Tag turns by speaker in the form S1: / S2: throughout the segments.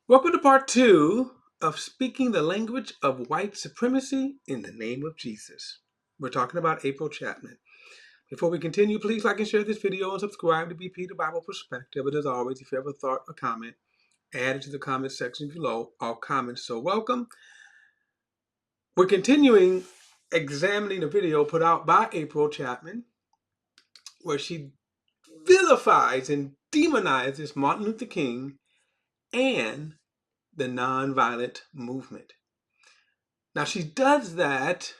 S1: Welcome to part two of Speaking the Language of White Supremacy in the Name of Jesus. We're talking about April Chapman. Before we continue, please like and share this video and subscribe to BP the Bible Perspective. And as always, if you have a thought or comment, add it to the comment section below. All comments so welcome. We're continuing examining a video put out by April Chapman where she vilifies and demonizes Martin Luther King and the nonviolent movement. Now, she does that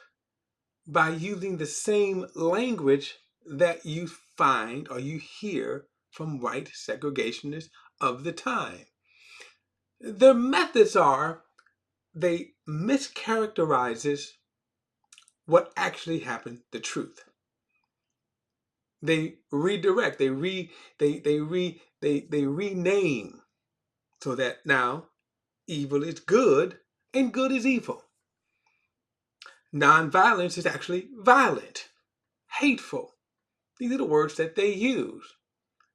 S1: by using the same language that you find or you hear from white segregationists of the time. Their methods are they mischaracterizes what actually happened, the truth. They redirect, they rename so that now evil is good and good is evil. Nonviolence is actually violent, hateful. These are the words that they use.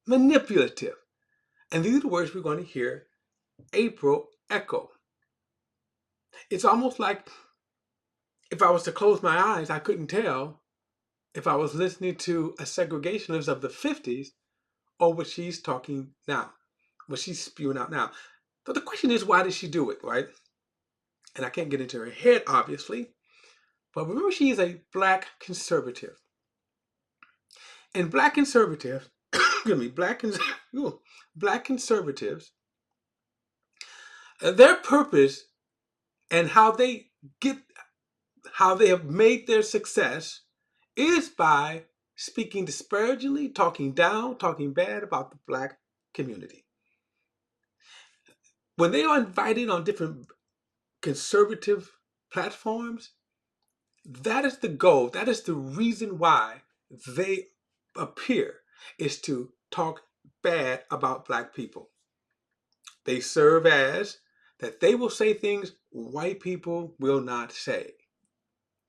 S1: Manipulative. And these are the words we're going to hear April echo. It's almost like if I was to close my eyes, I couldn't tell if I was listening to a segregationist of the 50s or what she's talking now, what she's spewing out now. So the question is, why did she do it, right? And I can't get into her head, obviously. But remember, she is a black conservative. And black conservatives, excuse me, black conservatives, their purpose and how they have made their success is by speaking disparagingly, talking down, talking bad about the black community. When they are invited on different conservative platforms, that is the goal. That is the reason why they appear, is to talk bad about black people. They serve as that they will say things white people will not say.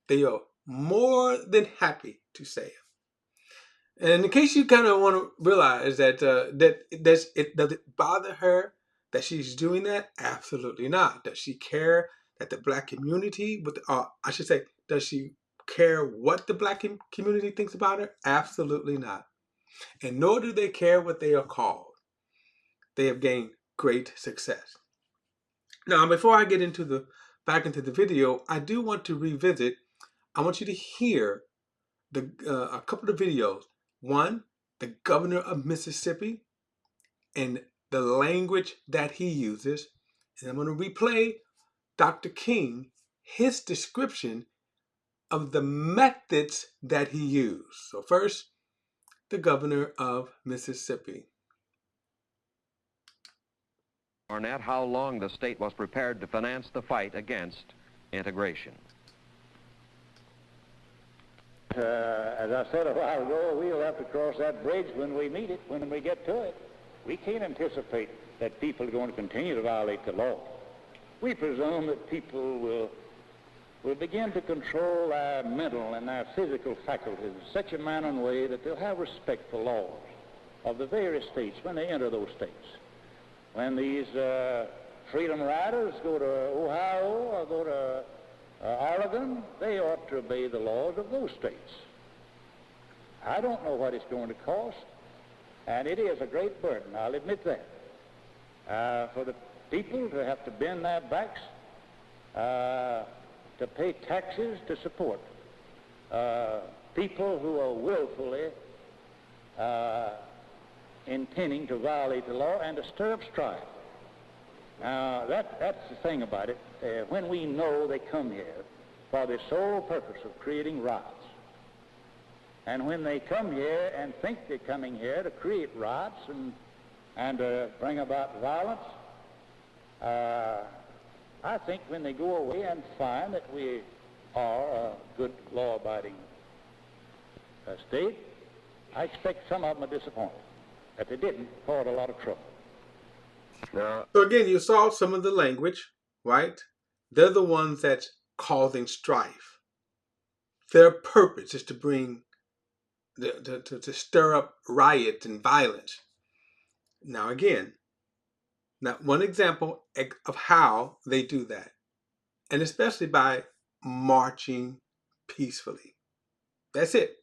S1: They are more than happy to say it. And in case you kind of want to realize that does it bother her that she's doing that? Absolutely not. Does she care that the black community, I should say, does she care what the black community thinks about her? Absolutely not. And nor do they care what they are called. They have gained great success. Now, before I get back into the video, I do want to revisit. I want you to hear a couple of videos. One, the governor of Mississippi and the language that he uses. And I'm going to replay Dr. King, his description of the methods that he used. So first, the governor of Mississippi.
S2: Barnett, how long the state was prepared to finance the fight against integration.
S3: As I said a while ago, we'll have to cross that bridge when we meet it, when we get to it. We can't anticipate that people are going to continue to violate the law. We presume that people will begin to control their mental and their physical faculties in such a manner and way that they'll have respect for laws of the various states when they enter those states. When these freedom riders go to Ohio or go to Oregon, they ought to obey the laws of those states. I don't know what it's going to cost, and it is a great burden, I'll admit that, for the people to have to bend their backs, to pay taxes to support people who are willfully intending to violate the law and to stir up strife. Now, that's the thing about it. When we know they come here for the sole purpose of creating riots, and when they come here and think they're coming here to create riots and to bring about violence, I think when they go away and find that we are a good law-abiding state, I expect some of them are disappointed. If they didn't, caused a lot of trouble.
S1: So again, you saw some of the language, right? They're the ones that's causing strife. Their purpose is to bring, to stir up riots and violence. Now again, Now, one example of how they do that, and especially by marching peacefully. That's it.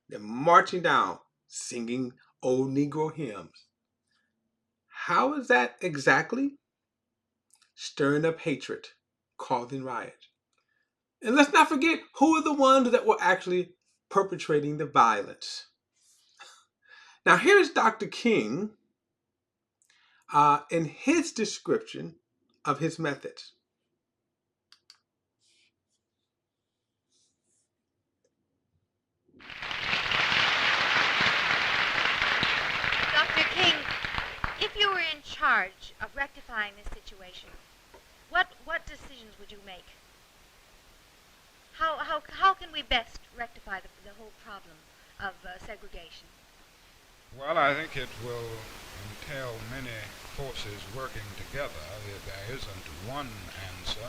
S1: They're marching down, singing old Negro hymns. How is that exactly? Stirring up hatred, causing riots. And let's not forget who are the ones that were actually perpetrating the violence. Now, here's Dr. King in his description of his methods.
S4: Dr. King, if you were in charge of rectifying this situation, what decisions would you make? How can we best rectify the whole problem of segregation?
S5: Well, I think it will entail many forces working together. There isn't one answer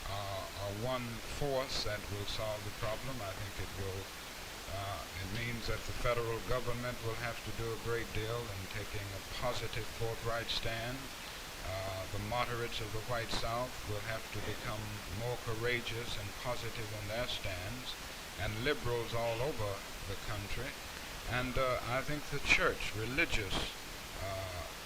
S5: or one force that will solve the problem. I think it means that the federal government will have to do a great deal in taking a positive, forthright stand. The moderates of the white South will have to become more courageous and positive in their stands, and liberals all over the country. And I think the church, religious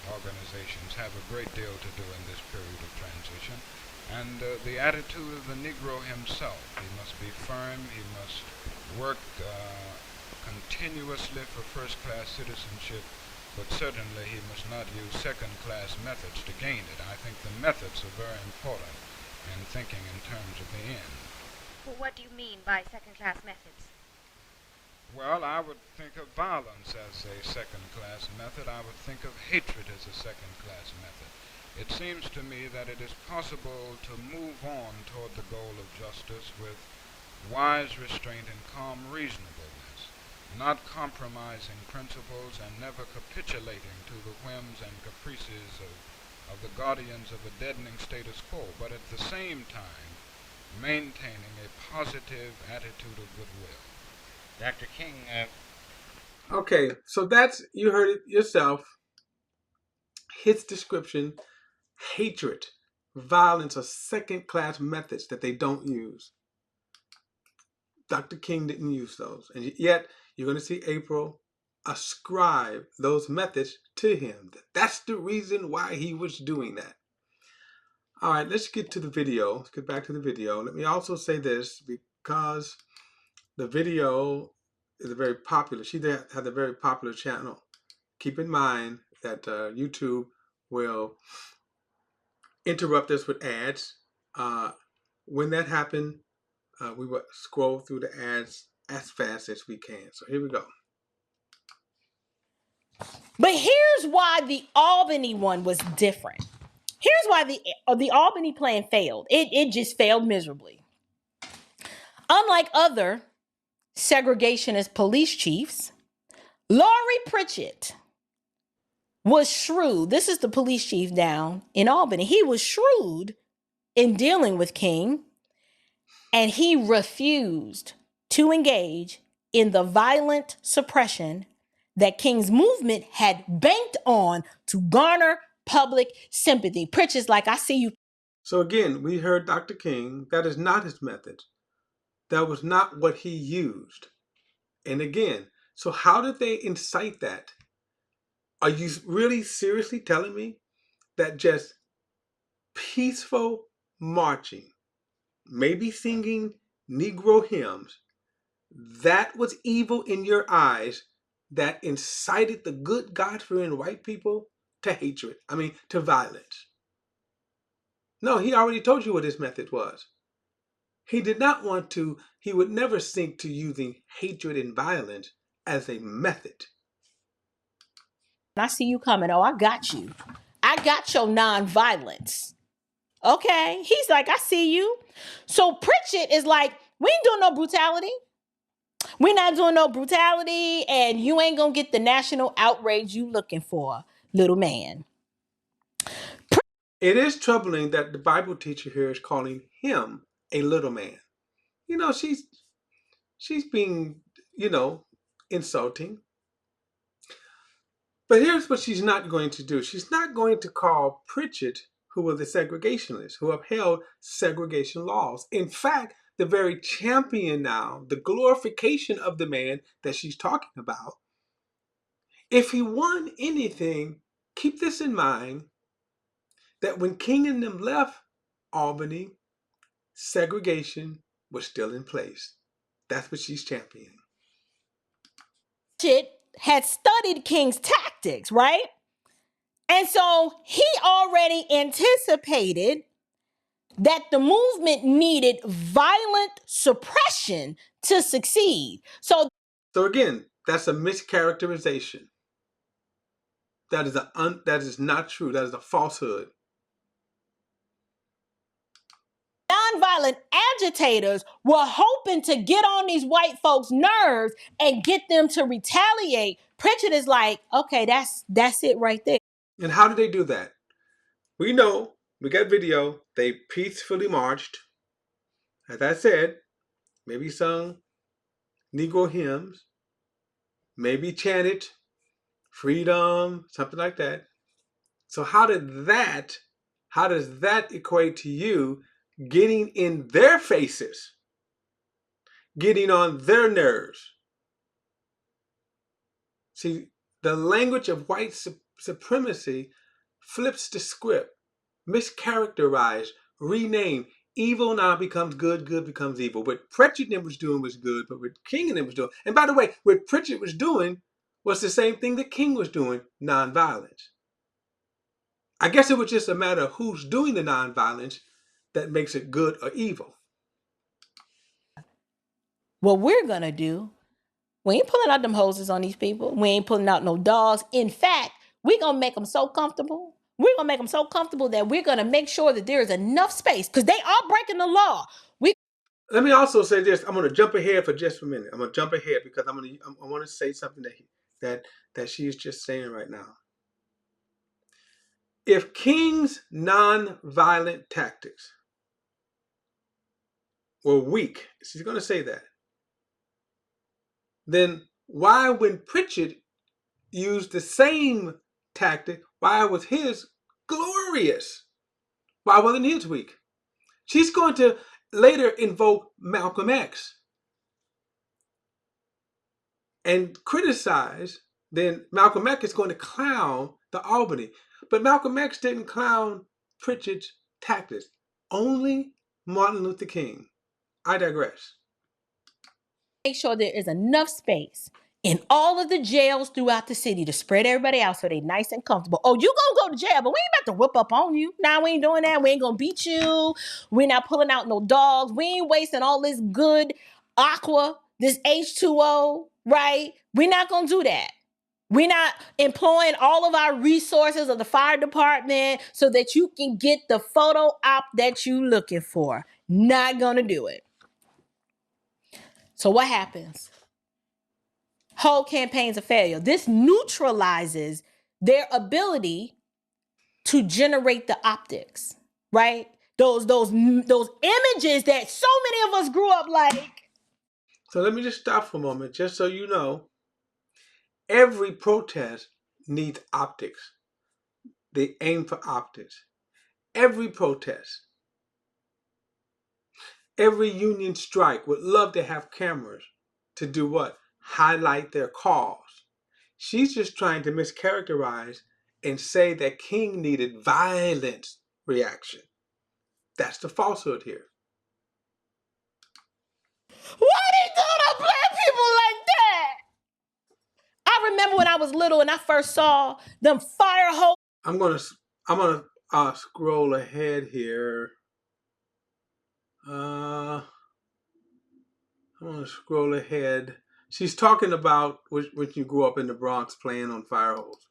S5: organizations have a great deal to do in this period of transition. And the attitude of the Negro himself, he must be firm, he must work continuously for first-class citizenship, but certainly he must not use second-class methods to gain it. I think the methods are very important in thinking in terms of the end.
S4: Well, what do you mean by second-class methods?
S5: Well, I would think of violence as a second-class method. I would think of hatred as a second-class method. It seems to me that it is possible to move on toward the goal of justice with wise restraint and calm reasonableness, not compromising principles and never capitulating to the whims and caprices of the guardians of a deadening status quo, but at the same time maintaining a positive attitude of goodwill.
S6: Dr. King.
S1: Okay, so that's, you heard it yourself, his description. Hatred, violence are second-class methods that they don't use. Dr. King didn't use those, and yet you're going to see April ascribe those methods to him. That's the reason why he was doing that. All right, let's get to the video. Let's get back to the video. Let me also say this, because the video is a very popular, she has a very popular channel. Keep in mind that YouTube will interrupt us with ads. When that happens, we will scroll through the ads as fast as we can. So here we go.
S7: But here's why the Albany one was different. Here's why the Albany plan failed. It just failed miserably. Unlike other segregationist police chiefs, Laurie Pritchett was shrewd. This is the police chief down in Albany. He was shrewd in dealing with King, and he refused to engage in the violent suppression that King's movement had banked on to garner public sympathy. Pritchett's like, I see you.
S1: So again, we heard Dr. King. That is not his method. That was not what he used. And again, so how did they incite that? Are you really seriously telling me that just peaceful marching, maybe singing Negro hymns, that was evil in your eyes, that incited the good God-fearing white people to hatred, to violence? No, he already told you what his method was. He did not want to, he would never sink to using hatred and violence as a method.
S7: I see you coming. Oh, I got you. I got your nonviolence. Okay. He's like, I see you. So Pritchett is like, we ain't doing no brutality. We're not doing no brutality, and you ain't gonna get the national outrage you looking for, little man.
S1: It is troubling that the Bible teacher here is calling him a little man. She's being, insulting. But here's what she's not going to do. She's not going to call Pritchett, who was a segregationist, who upheld segregation laws. In fact, the very champion now, the glorification of the man that she's talking about, if he won anything, keep this in mind, that when King and them left Albany, segregation was still in place. That's what she's championing.
S7: Pritchett had studied King's tactics, right? And so he already anticipated that the movement needed violent suppression to succeed. So
S1: again, that's a mischaracterization. That is not true. That is a falsehood.
S7: nonviolent agitators were hoping to get on these white folks' nerves and get them to retaliate. Pritchett is like, okay, that's it right there.
S1: And how did they do that? We know, we got video, they peacefully marched. As I said, maybe sung Negro hymns, maybe chanted freedom, something like that. So how does that equate to you getting in their faces, getting on their nerves? See, the language of white supremacy flips the script, mischaracterized, renamed. Evil now becomes good, good becomes evil. What Pritchett was doing was good, but what King and them was doing, and by the way, what Pritchett was doing was the same thing that King was doing, nonviolence. I guess it was just a matter of who's doing the nonviolence that makes it good or evil.
S7: What we're gonna do, we ain't pulling out them hoses on these people. We ain't pulling out no dogs. In fact, we're gonna make them so comfortable. We're gonna make them so comfortable that we're gonna make sure that there is enough space because they are breaking the law.
S1: Let me also say this. I'm going to jump ahead for just a minute. I'm going to jump ahead because I want to say something that she's just saying right now. If King's nonviolent tactics were weak, she's going to say that, then why, when Pritchett used the same tactic, why was his glorious? Why wasn't his weak? She's going to later invoke Malcolm X and criticize. Then Malcolm X is going to clown the Albany. But Malcolm X didn't clown Pritchett's tactics, only Martin Luther King. I digress.
S7: Make sure there is enough space in all of the jails throughout the city to spread everybody out so they nice and comfortable. Oh, you gonna go to jail, but we ain't about to whip up on you. Nah, we ain't doing that. We ain't gonna beat you. We're not pulling out no dogs. We ain't wasting all this good aqua, this H2O, right? We're not gonna do that. We're not employing all of our resources of the fire department so that you can get the photo op that you looking for. Not gonna do it. So what happens? Whole campaign's a failure. This neutralizes their ability to generate the optics, right? Those images that so many of us grew up like.
S1: So let me just stop for a moment, just so you know. Every protest needs optics. They aim for optics. Every protest. Every union strike would love to have cameras to do what? Highlight their cause. She's just trying to mischaracterize and say that King needed violent reaction. That's the falsehood here.
S7: Why they gonna black people like that? I remember when I was little and I first saw them fire hose.
S1: I'm gonna scroll ahead here. I'm gonna scroll ahead. She's talking about when you grew up in the Bronx playing on fire hose.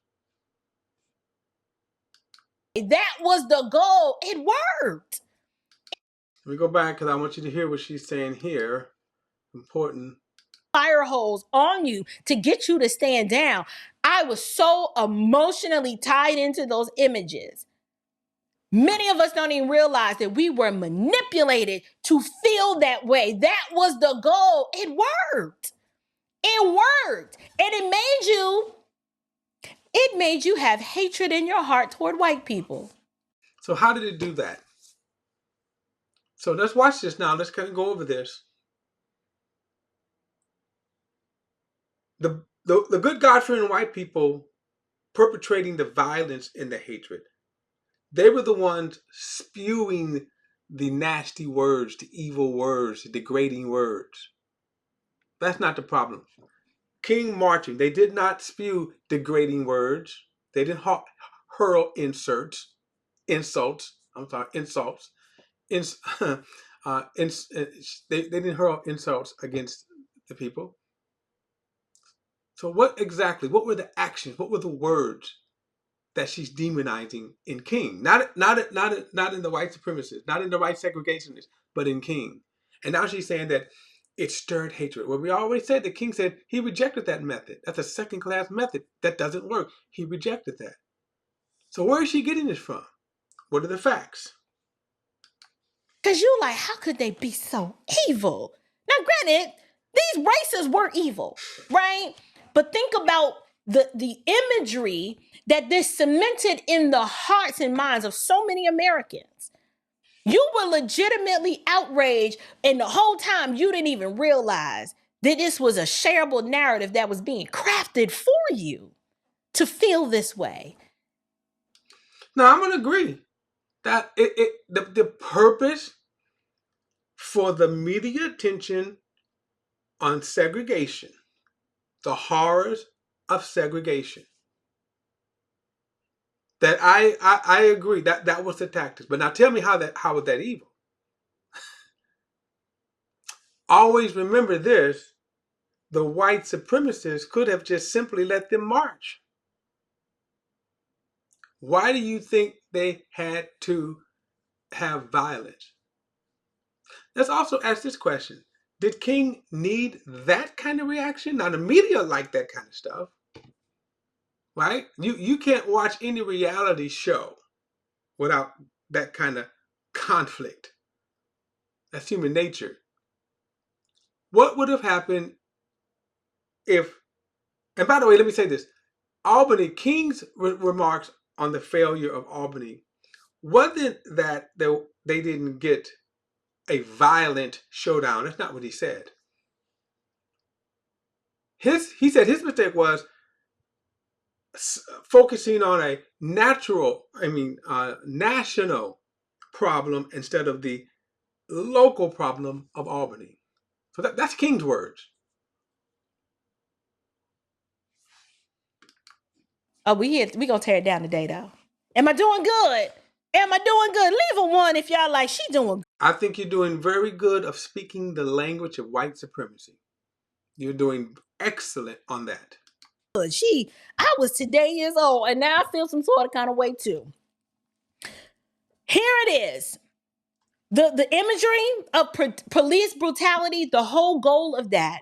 S7: That was the goal. It worked.
S1: Let me go back because I want you to hear what she's saying here. Important.
S7: Fire hose on you to get you to stand down. I was so emotionally tied into those images. Many of us don't even realize that we were manipulated to feel that way. That was the goal. It worked. It worked. And it made you It made you have hatred in your heart toward white people.
S1: So how did it do that? So let's watch this now. Let's kind of go over this. The good God-fearing white people perpetrating the violence and the hatred. They were the ones spewing the nasty words, the evil words, the degrading words. That's not the problem. King marching, they did not spew degrading words. They didn't hurl insults. I'm sorry, insults. Ins, they didn't hurl insults against the people. So what exactly? What were the actions? What were the words that she's demonizing in King? Not in the white supremacists, not in the white segregationists, but in King. And now she's saying that it stirred hatred. Well, we always said the King said he rejected that method. That's a second-class method. That doesn't work. He rejected that. So where is she getting this from? What are the facts?
S7: Because you're like, how could they be so evil? Now, granted, these races were evil, right? But think about the imagery that this cemented in the hearts and minds of so many Americans. You were legitimately outraged, and the whole time you didn't even realize that this was a shareable narrative that was being crafted for you to feel this way.
S1: Now, I'm going to agree that the purpose for the media attention on segregation, the horrors of segregation, that I agree that was the tactics. But now tell me how was that evil? Always remember this: the white supremacists could have just simply let them march. Why do you think they had to have violence? Let's also ask this question: did King need that kind of reaction? Now the media like that kind of stuff, right? You can't watch any reality show without that kind of conflict. That's human nature. What would have happened if, and by the way, let me say this: Albany, King's remarks on the failure of Albany wasn't that they didn't get a violent showdown. That's not what he said. He said his mistake was focusing on a national problem instead of the local problem of Albany. So that's King's words.
S7: Oh, we gonna tear it down today, though. Am I doing good? Am I doing good? Leave a one if y'all like she doing good.
S1: I think you're doing very good of speaking the language of white supremacy. You're doing excellent on that.
S7: I was today years old, and now I feel some sort of kind of way too. Here it is. The imagery of police brutality, the whole goal of that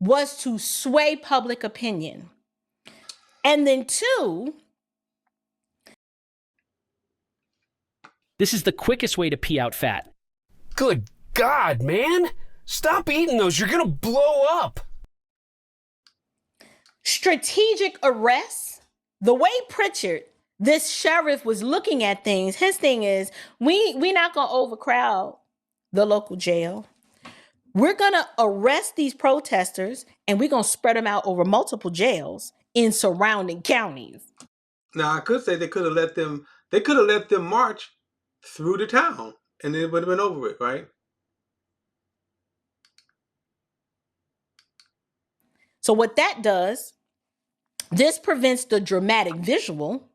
S7: was to sway public opinion. And then two,
S6: this is the quickest way to pee out fat.
S8: Good God, man! Stop eating those, you're gonna blow up!
S7: strategic arrests. The way Pritchard, this sheriff, was looking at things, his thing is, we not gonna overcrowd the local jail. We're gonna arrest these protesters and we're gonna spread them out over multiple jails in surrounding counties.
S1: Now I could say they could have let them march through the town and it would have been over with, right?
S7: So what that does, this prevents the dramatic visual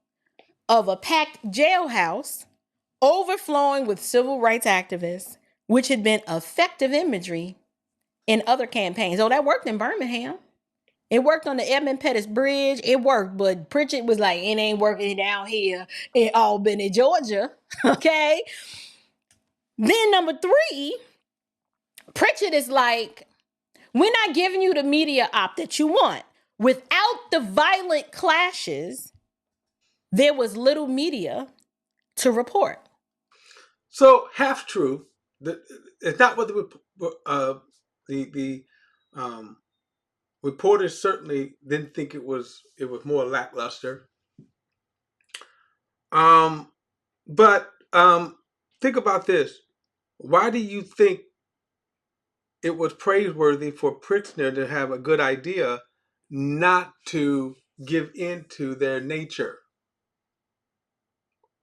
S7: of a packed jailhouse overflowing with civil rights activists, which had been effective imagery in other campaigns. Oh, that worked in Birmingham. It worked on the Edmund Pettus Bridge. It worked, but Pritchard was like, it ain't working down here in Albany, Georgia. Okay. Then number three, Pritchard is like, we're not giving you the media op that you want. Without the violent clashes, there was little media to report.
S1: So half true. It's not what the Reporters certainly didn't think it was more lackluster. But think about this. Why do you think it was praiseworthy for Pritzker to have a good idea not to give in to their nature?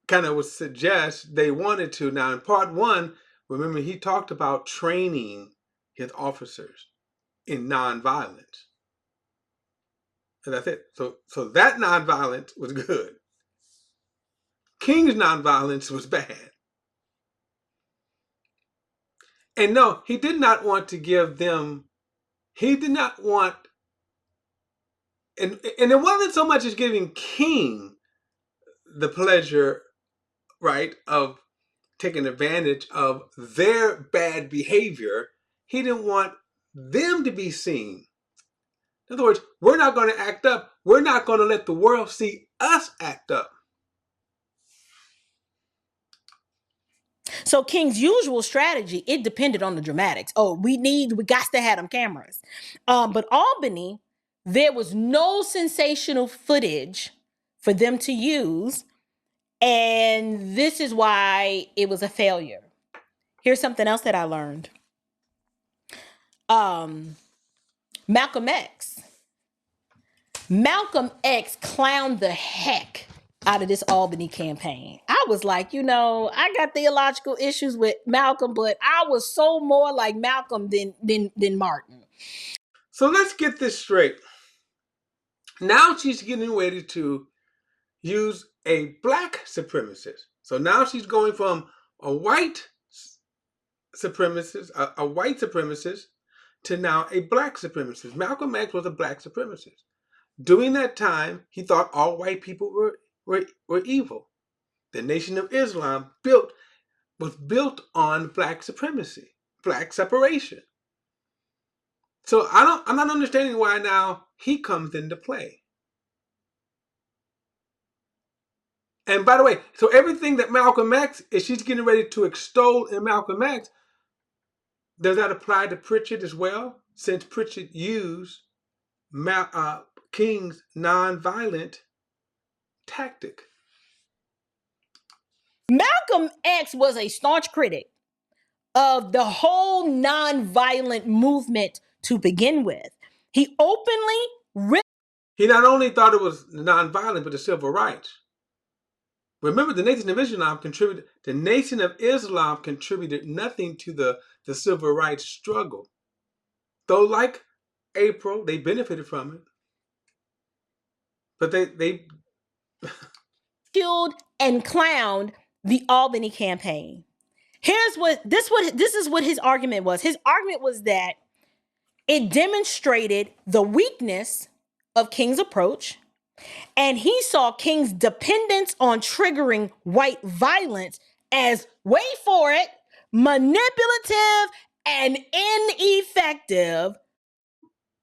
S1: Kind of would suggest they wanted to. Now, in part one, remember he talked about training his officers in nonviolence. And that's it. So that nonviolence was good. King's nonviolence was bad. And no, he did not want to give them, he did not want, and it wasn't so much as giving King the pleasure, right, of taking advantage of their bad behavior. He didn't want them to be seen. In other words, we're not going to act up. We're not going to let the world see us act up.
S7: So King's usual strategy, it depended on the dramatics. Oh, we got to have them cameras. But Albany, there was no sensational footage for them to use. And this is why it was a failure. Here's something else that I learned. Malcolm X. Malcolm X clowned the heck out of this Albany campaign. I was like, I got theological issues with Malcolm, but I was so more like Malcolm than Martin.
S1: So let's get this straight. Now she's getting ready to use a black supremacist. So now she's going from a white supremacist, a white supremacist, to now a black supremacist. Malcolm X was a black supremacist. During that time, he thought all white people were evil. The Nation of Islam was built on black supremacy, black separation. So I'm not understanding why now he comes into play. And by the way, so everything that Malcolm X is, she's getting ready to extol in Malcolm X, does that apply to Pritchett as well? Since Pritchett used King's nonviolent tactic.
S7: Malcolm X was a staunch critic of the whole nonviolent movement to begin with. He openly
S1: He not only thought it was nonviolent, but the civil rights. Remember, the Nation of Islam contributed nothing to the civil rights struggle. Though, like April, they benefited from it. But they
S7: killed and clowned the Albany campaign. This is what his argument was. His argument was that it demonstrated the weakness of King's approach, and he saw King's dependence on triggering white violence as, wait for it, manipulative and ineffective.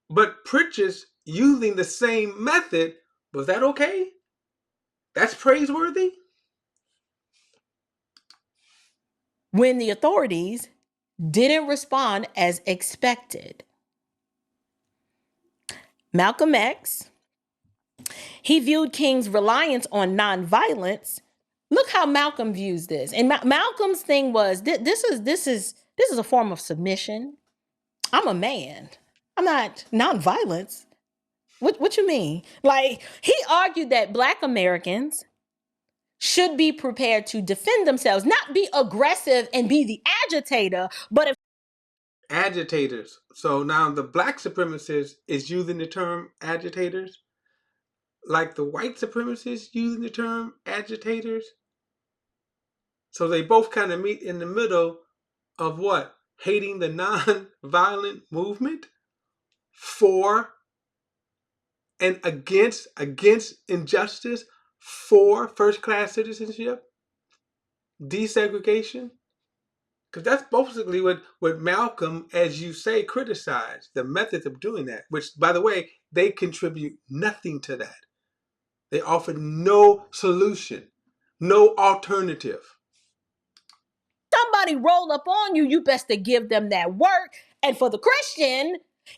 S1: But Pritchett's using the same method, was that okay? That's praiseworthy?
S7: When the authorities didn't respond as expected. Malcolm X, he viewed King's reliance on nonviolence. Look how Malcolm views this. And Malcolm's thing was, this is a form of submission. I'm a man. I'm not nonviolence. What you mean? Like, he argued that Black Americans should be prepared to defend themselves, not be aggressive and be the agitator, but
S1: agitators. So now the black supremacist is using the term agitators, like the white supremacists using the term agitators. So they both kind of meet in the middle of what? Hating the non-violent movement for and against injustice, for first-class citizenship, desegregation. Because that's basically what Malcolm, as you say, criticized, the methods of doing that, which, by the way, they contribute nothing to that. They offer no solution, no alternative.
S7: Somebody roll up on you, you best to give them that work. And for the Christian,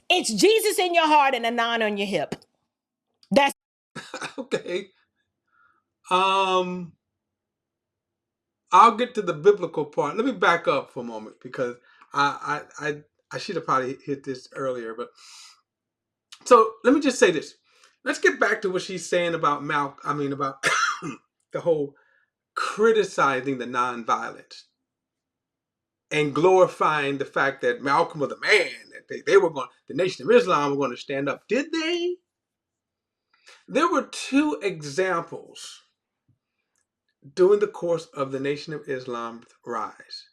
S7: It's Jesus in your heart and a 9 on your hip. That's
S1: Okay. Um, I'll get to the biblical part. Let me back up for a moment because I should have probably hit this earlier, but so let me just say this. Let's get back to what she's saying about about the whole criticizing the nonviolence and glorifying the fact that Malcolm was a man, that they were going, the Nation of Islam were going to stand up. Did they? There were two examples during the course of the Nation of Islam's rise.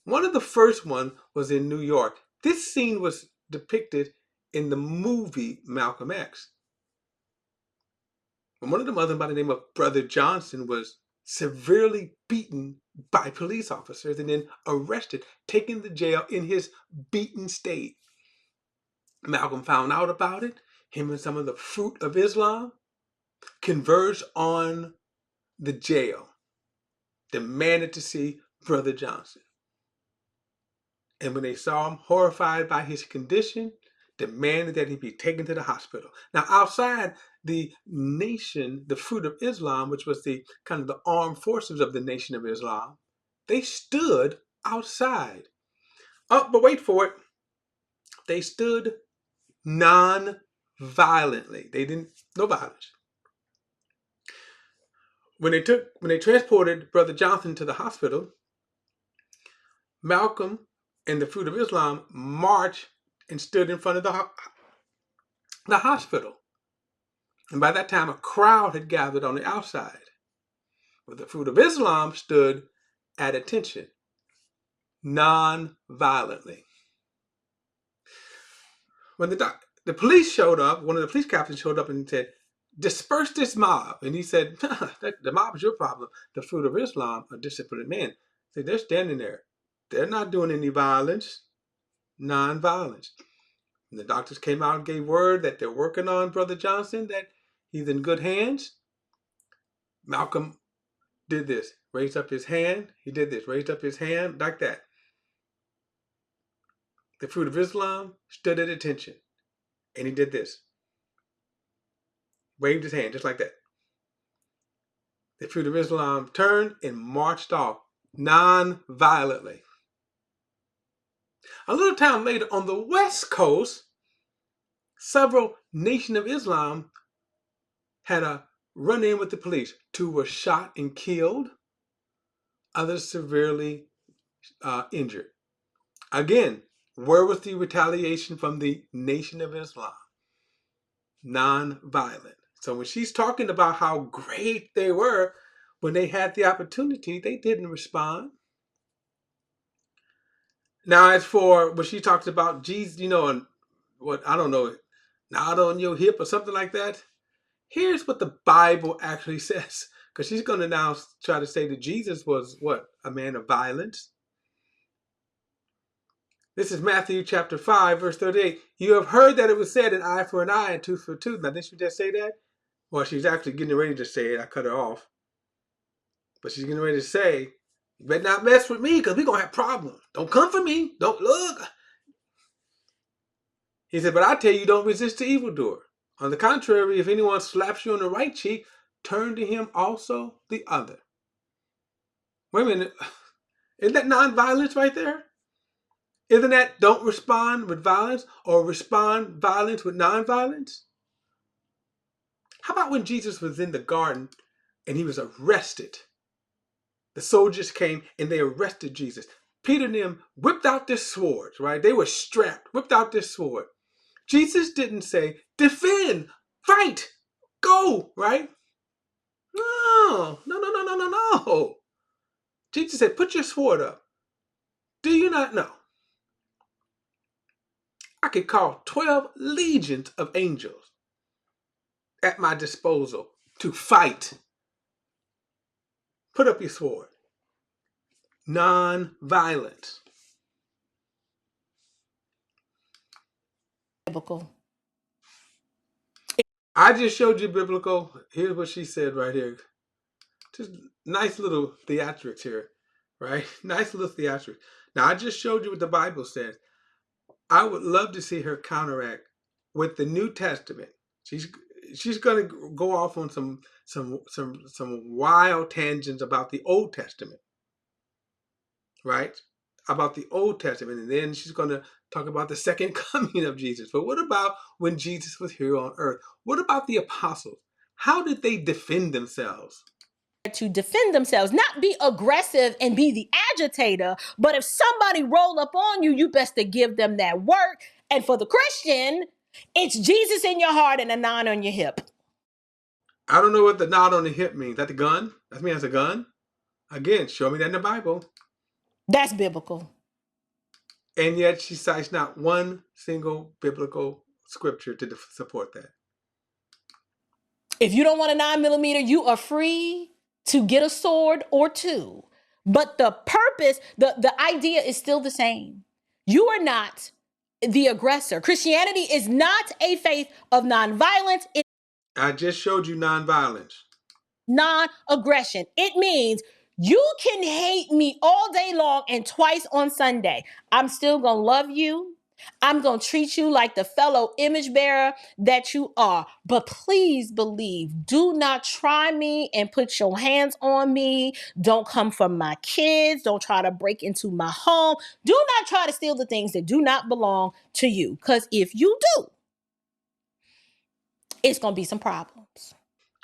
S1: One of the first one was in New York. This scene was depicted in the movie Malcolm X. When one of the mothers by the name of Brother Johnson was severely beaten by police officers and then arrested, taken to jail in his beaten state. Malcolm found out about it. Him and some of the Fruit of Islam converged on the jail, demanded to see Brother Johnson. And when they saw him, horrified by his condition, demanded that he be taken to the hospital. Now, outside the nation, the Fruit of Islam, which was the kind of the armed forces of the Nation of Islam, they stood outside. Oh, but wait for it. They stood non-violently. They didn't, no violence. When they transported Brother Johnson to the hospital, Malcolm and the Fruit of Islam marched and stood in front of the hospital. And by that time, a crowd had gathered on the outside. But the Fruit of Islam stood at attention, non-violently. When the police showed up, one of the police captains showed up and said, disperse this mob. And he said, the mob is your problem. The Fruit of Islam are disciplined men. See, they're standing there. They're not doing any violence, non-violence. And the doctors came out and gave word that they're working on Brother Johnson, that he's in good hands. Malcolm did this, raised up his hand. He did this, raised up his hand like that. The Fruit of Islam stood at attention. And he did this. Waved his hand just like that. The Fruit of Islam turned and marched off non-violently. A little time later on the West Coast, several Nation of Islam had a run-in with the police. 2 were shot and killed. Others severely injured. Again, where was the retaliation from the Nation of Islam? Non-violent. So when she's talking about how great they were when they had the opportunity, they didn't respond. Now, as for when she talks about Jesus, and what, I don't know, nod on your hip or something like that, here's what the Bible actually says. Because she's going to now try to say that Jesus was what? A man of violence. This is Matthew chapter 5, verse 38. You have heard that it was said an eye for an eye and tooth for a tooth. Now, didn't she just say that? Well, she's actually getting ready to say it. I cut her off. But she's getting ready to say, you better not mess with me because we're going to have problems. Don't come for me. Don't look. He said, but I tell you, don't resist the evildoer. On the contrary, if anyone slaps you on the right cheek, turn to him also the other. Wait a minute. Isn't that nonviolence right there? Isn't that don't respond with violence or respond violence with nonviolence? How about when Jesus was in the garden and he was arrested? The soldiers came and they arrested Jesus. Peter and them whipped out their swords, right? They were strapped, whipped out their sword. Jesus didn't say, defend, fight, go, right? No. Jesus said, put your sword up. Do you not know? I could call 12 legions of angels at my disposal to fight. Put up your sword. Non-violence.
S7: biblical.
S1: I just showed you biblical. Here's what she said right here. Just nice little theatrics here, right? Nice little theatrics. Now, I just showed you what the Bible says. I would love to see her counteract with the New Testament. She's going to go off on some wild tangents about the Old Testament, right? About the Old Testament, and then she's going to talk about the second coming of Jesus. But what about when Jesus was here on earth? What about the apostles? How did they defend themselves?
S7: To defend themselves, not be aggressive and be the agitator, but if somebody roll up on you, you best to give them that work. And for the Christian, it's Jesus in your heart and a 9 on your hip.
S1: I don't know what the knot on the hip means. That the gun? That means a gun? Again, show me that in the Bible.
S7: That's biblical.
S1: And yet she cites not one single biblical scripture to support that.
S7: If you don't want a 9mm, you are free to get a sword or two. But the purpose, the idea is still the same. You are not the aggressor. Christianity is not a faith of nonviolence.
S1: I just showed you nonviolence.
S7: Non-aggression. It means you can hate me all day long and twice on Sunday. I'm still going to love you. I'm going to treat you like the fellow image bearer that you are. But please believe, do not try me and put your hands on me. Don't come for my kids. Don't try to break into my home. Do not try to steal the things that do not belong to you. Because if you do, it's going to be some problems.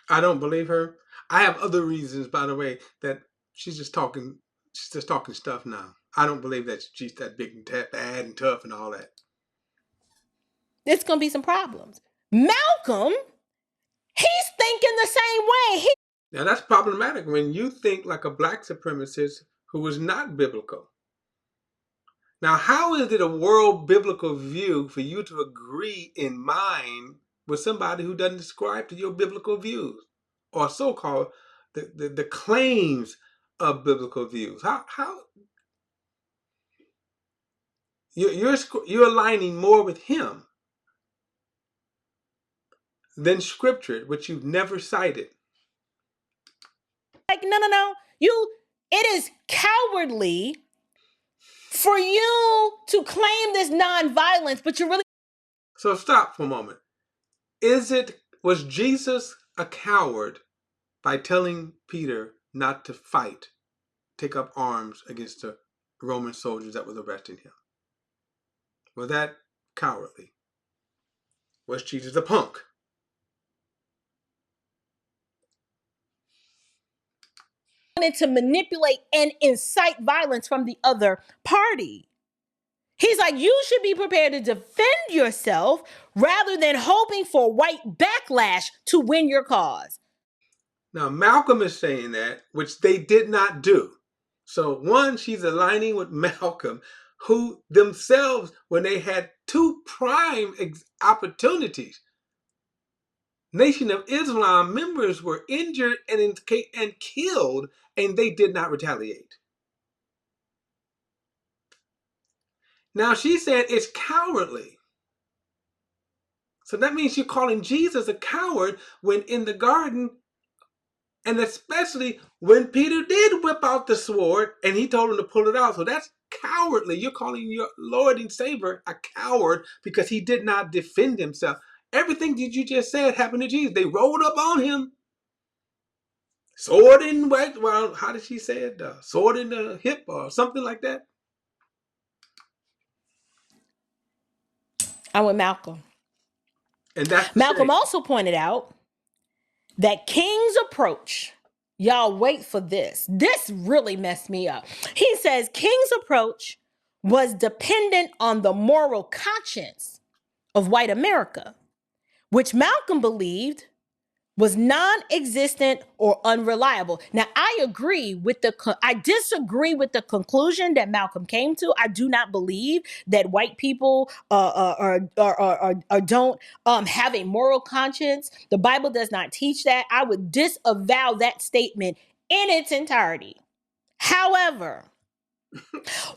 S1: I don't believe her. I have other reasons, by the way, that she's just talking stuff now. I don't believe that she's that big and bad and tough and all that.
S7: It's going to be some problems. Malcolm, he's thinking the same way.
S1: Now that's problematic when you think like a black supremacist who is not biblical. Now, how is it a world biblical view for you to agree in mind with somebody who doesn't subscribe to your biblical views or so-called the claims of biblical views? How you're aligning more with him than scripture, which you've never cited.
S7: Like, no. It is cowardly for you to claim this nonviolence, but you really.
S1: So stop for a moment. Was Jesus a coward by telling Peter not to fight, take up arms against the Roman soldiers that was arresting him? Was that cowardly? Was Jesus a punk?
S7: Wanted to manipulate and incite violence from the other party. He's like, you should be prepared to defend yourself rather than hoping for white backlash to win your cause.
S1: Now, Malcolm is saying that, which they did not do. So, one, she's aligning with Malcolm, who themselves, when they had two prime opportunities, Nation of Islam members were injured and killed, and they did not retaliate. Now, she said it's cowardly. So that means you're calling Jesus a coward when in the garden, and especially when Peter did whip out the sword and he told him to pull it out. So that's cowardly. You're calling your Lord and Savior a coward because he did not defend himself. Everything that you just said happened to Jesus. They rolled up on him. Sword in what? Well, how did she say it? Sword in the hip or something like that?
S7: I'm with Malcolm.
S1: And that's
S7: Malcolm also pointed out that King's approach, y'all wait for this. This really messed me up. He says King's approach was dependent on the moral conscience of white America, which Malcolm believed was non-existent or unreliable. Now, I disagree with the conclusion that Malcolm came to. I do not believe that white people don't have a moral conscience. The Bible does not teach that. I would disavow that statement in its entirety. However,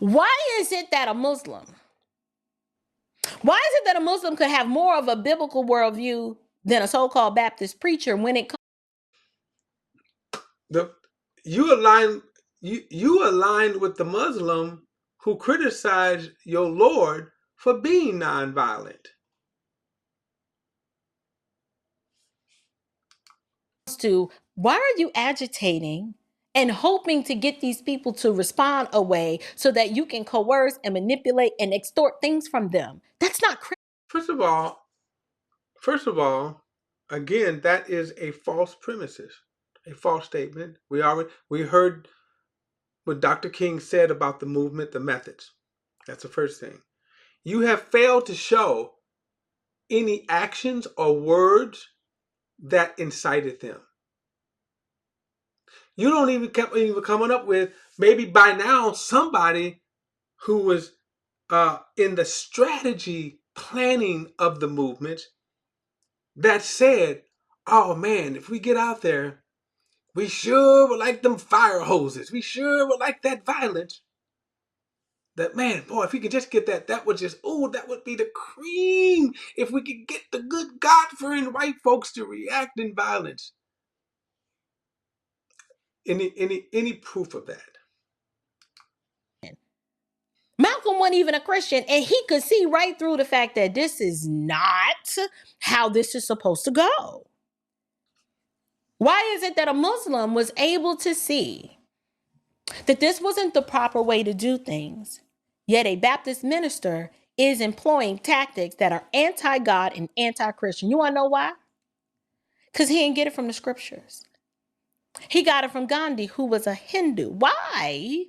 S7: why is it that a Muslim could have more of a biblical worldview than a so-called Baptist preacher when it comes?
S1: You align with the Muslim who criticized your Lord for being nonviolent.
S7: To why are you agitating and hoping to get these people to respond a way so that you can coerce and manipulate and extort things from them? That's not Christian.
S1: First of all, again, that is a false premises, a false statement. We heard what Dr. King said about the movement, the methods. That's the first thing. You have failed to show any actions or words that incited them. You don't even coming up with, maybe by now, somebody who was in the strategy planning of the movement that said, oh man, if we get out there, we sure would like them fire hoses. We sure would like that violence. That, man, boy, if we could just get that would just, that would be the cream. If we could get the good God-fearing white folks to react in violence. Any proof of that?
S7: Malcolm wasn't even a Christian, and he could see right through the fact that this is not how this is supposed to go. Why is it that a Muslim was able to see that this wasn't the proper way to do things, yet a Baptist minister is employing tactics that are anti-God and anti-Christian? You want to know why? Because he didn't get it from the scriptures. He got it from Gandhi, who was a Hindu. Why?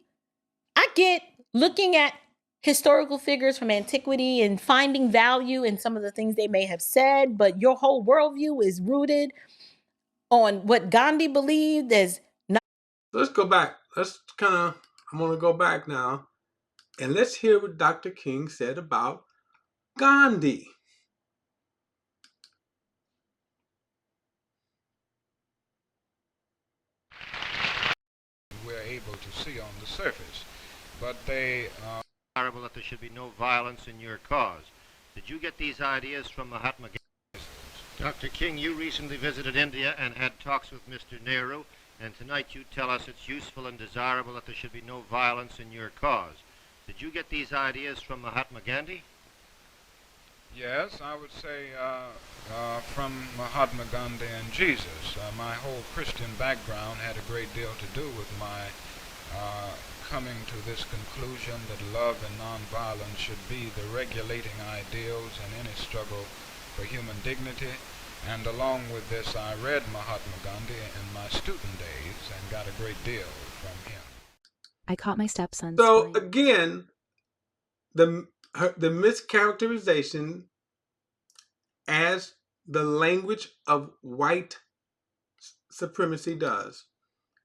S7: I get looking at historical figures from antiquity and finding value in some of the things they may have said, but your whole worldview is rooted on what Gandhi believed as not.
S1: Let's go back. I'm going to go back now, and let's hear what Dr. King said about Gandhi.
S5: We're able to see on the surface, but they
S9: desirable that there should be no violence in your cause. Did you get these ideas from Mahatma Gandhi? Dr. King, you recently visited India and had talks with Mr. Nehru, and tonight you tell us it's useful and desirable that there should be no violence in your cause. Did you get these ideas from Mahatma Gandhi?
S5: Yes, I would say from Mahatma Gandhi and Jesus. My whole Christian background had a great deal to do with my coming to this conclusion that love and nonviolence should be the regulating ideals in any struggle for human dignity. And along with this, I read Mahatma Gandhi in my student days and got a great deal from him.
S10: I caught my stepson.
S1: So again, the mischaracterization as the language of white supremacy does.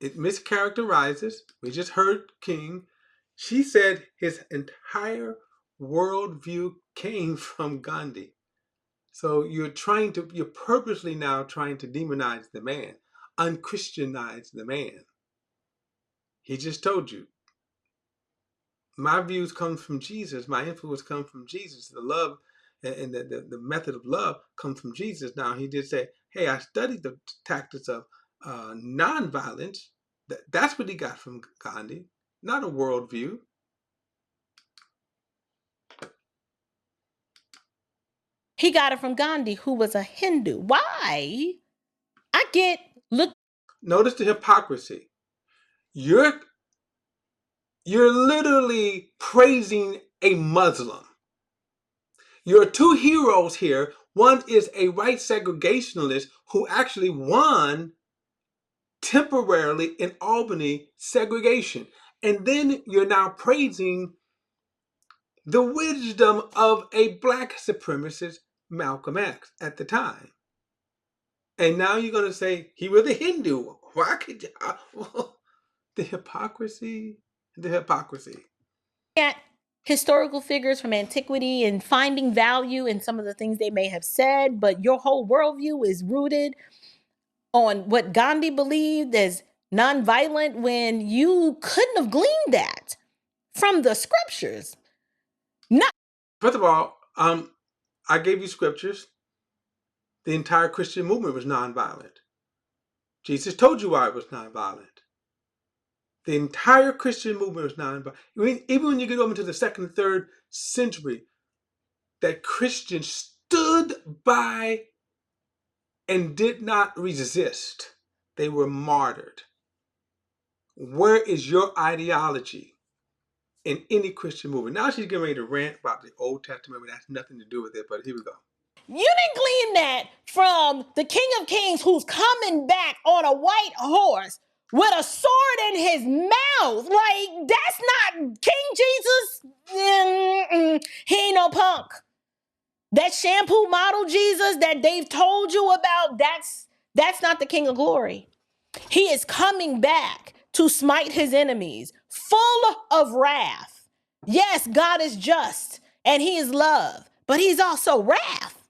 S1: It mischaracterizes. We just heard King. She said his entire worldview came from Gandhi. So you're purposely now trying to demonize the man, unchristianize the man. He just told you, my views come from Jesus. My influence comes from Jesus. The love and the method of love comes from Jesus. Now, he did say, hey, I studied the tactics of nonviolence. That's what he got from Gandhi, not a worldview.
S7: He got it from Gandhi, who was a Hindu. Why?
S1: Notice the hypocrisy. You're literally praising a Muslim. Your two heroes here, one is a white segregationist who actually won temporarily in Albany segregation. And then you're now praising the wisdom of a black supremacist, Malcolm X, at the time. And now you're going to say he was a Hindu. Why could you? The hypocrisy.
S7: At historical figures from antiquity and finding value in some of the things they may have said, but your whole worldview is rooted on what Gandhi believed as nonviolent, when you couldn't have gleaned that from the scriptures.
S1: First of all, I gave you scriptures. The entire Christian movement was nonviolent. Jesus told you why it was nonviolent. The entire Christian movement was nonviolent. Even when you get over to the 2nd and 3rd century, that Christians stood by and did not resist. They were martyred. Where is your ideology in any Christian movement? Now she's getting ready to rant about the Old Testament, but that's nothing to do with it, but here we go.
S7: You didn't glean that from the King of Kings who's coming back on a white horse with a sword in his mouth. Like, that's not King Jesus. He ain't no punk. That shampoo model Jesus that they've told you about, that's not the King of Glory. He is coming back to smite his enemies, full of wrath. Yes, God is just and he is love, but he's also wrath.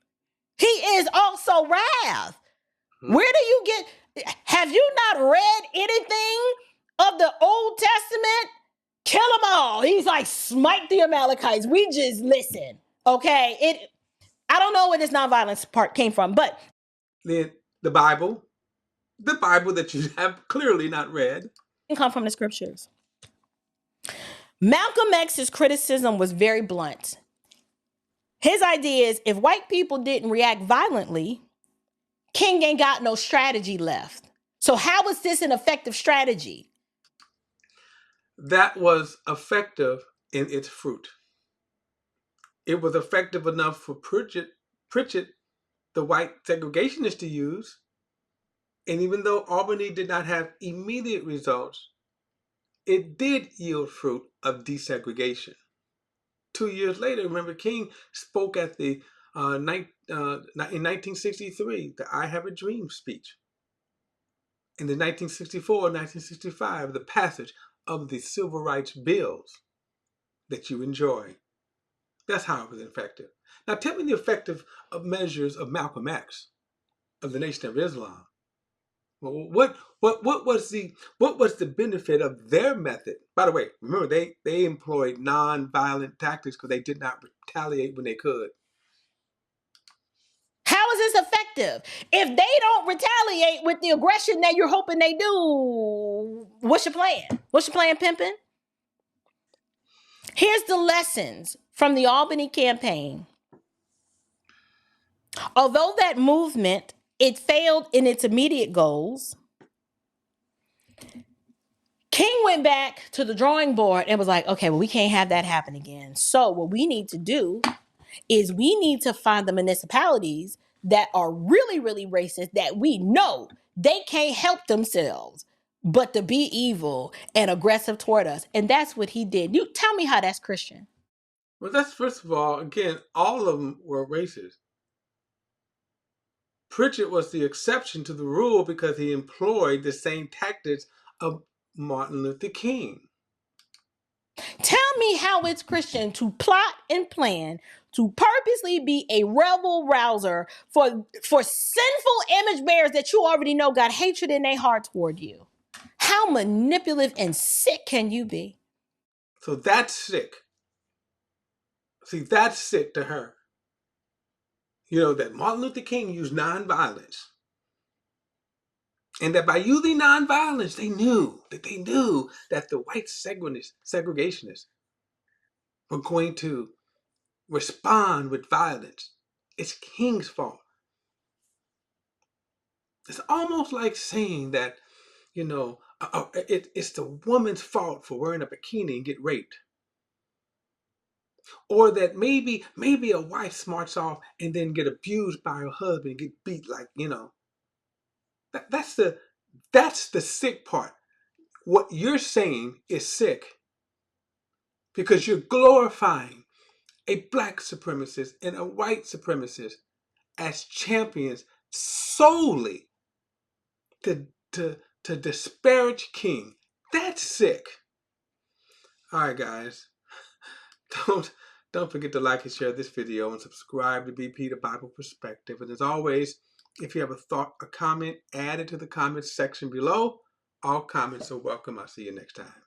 S7: He is also wrath. Where do you get, have you not read anything of the Old Testament? Kill them all. He's like, smite the Amalekites. We just listen. Okay. I don't know where this nonviolence part came from, but
S1: Then the Bible that you have clearly not read,
S7: it come from the scriptures. Malcolm X's criticism was very blunt. His idea is if white people didn't react violently, King ain't got no strategy left. So how is this an effective strategy?
S1: that was effective in its fruit. It was effective enough for Pritchett, the white segregationist, to use. And even though Albany did not have immediate results, it did yield fruit of desegregation. 2 years later, remember, King spoke at the in 1963, the I Have a Dream speech. In the 1964, 1965, the passage of the civil rights bills that you enjoy. That's how it was effective. Now tell me the effective measures of Malcolm X, of the Nation of Islam. What was the benefit of their method? By the way, remember they employed non-violent tactics because they did not retaliate when they could.
S7: How is this effective? If they don't retaliate with the aggression that you're hoping they do, what's your plan? What's your plan, pimpin'? Here's the lessons from the Albany campaign. Although that movement, it failed in its immediate goals, King went back to the drawing board and was like, okay, well, we can't have that happen again. So what we need to do is we need to find the municipalities that are really, really racist, that we know they can't help themselves but to be evil and aggressive toward us. And that's what he did. You tell me how that's Christian.
S1: Well, that's, first of all, again, all of them were racist. Pritchett was the exception to the rule because he employed the same tactics of Martin Luther King.
S7: Tell me how it's Christian to plot and plan to purposely be a rebel rouser for sinful image bearers that you already know got hatred in their heart toward you. How manipulative and sick can you be?
S1: So that's sick. See, that's sick to her. You know, that Martin Luther King used nonviolence. And that by using nonviolence, they knew that the white segregationists were going to respond with violence. It's King's fault. It's almost like saying that, you know, it's the woman's fault for wearing a bikini and get raped. Or that maybe a wife smarts off and then get abused by her husband and get beat, like, you know. That's the sick part. What you're saying is sick because you're glorifying a black supremacist and a white supremacist as champions solely to disparage King. That's sick. All right, guys. Don't forget to like and share this video and subscribe to BP the Bible Perspective. And as always, if you have a thought or comment, add it to the comments section below. All comments are welcome. I'll see you next time.